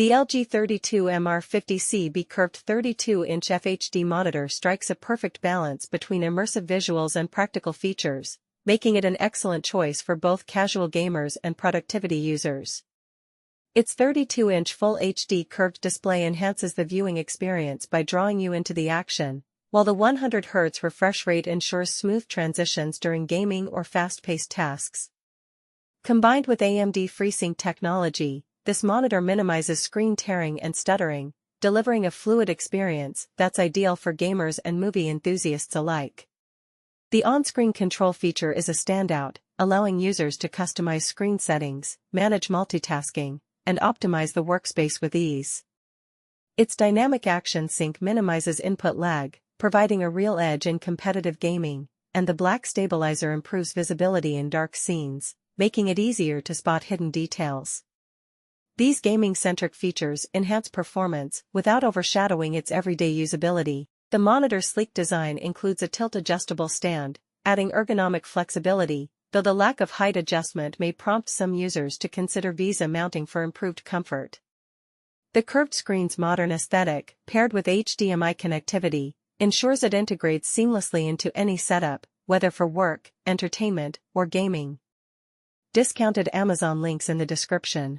The LG 32MR50C-B curved 32-inch FHD monitor strikes a perfect balance between immersive visuals and practical features, making it an excellent choice for both casual gamers and productivity users. Its 32-inch Full HD curved display enhances the viewing experience by drawing you into the action, while the 100Hz refresh rate ensures smooth transitions during gaming or fast-paced tasks. Combined with AMD FreeSync technology, this monitor minimizes screen tearing and stuttering, delivering a fluid experience that's ideal for gamers and movie enthusiasts alike. The on-screen control feature is a standout, allowing users to customize screen settings, manage multitasking, and optimize the workspace with ease. Its dynamic action sync minimizes input lag, providing a real edge in competitive gaming, and the black stabilizer improves visibility in dark scenes, making it easier to spot hidden details. These gaming-centric features enhance performance without overshadowing its everyday usability. The monitor's sleek design includes a tilt-adjustable stand, adding ergonomic flexibility, though the lack of height adjustment may prompt some users to consider VESA mounting for improved comfort. The curved screen's modern aesthetic, paired with HDMI connectivity, ensures it integrates seamlessly into any setup, whether for work, entertainment, or gaming. Discounted Amazon links in the description.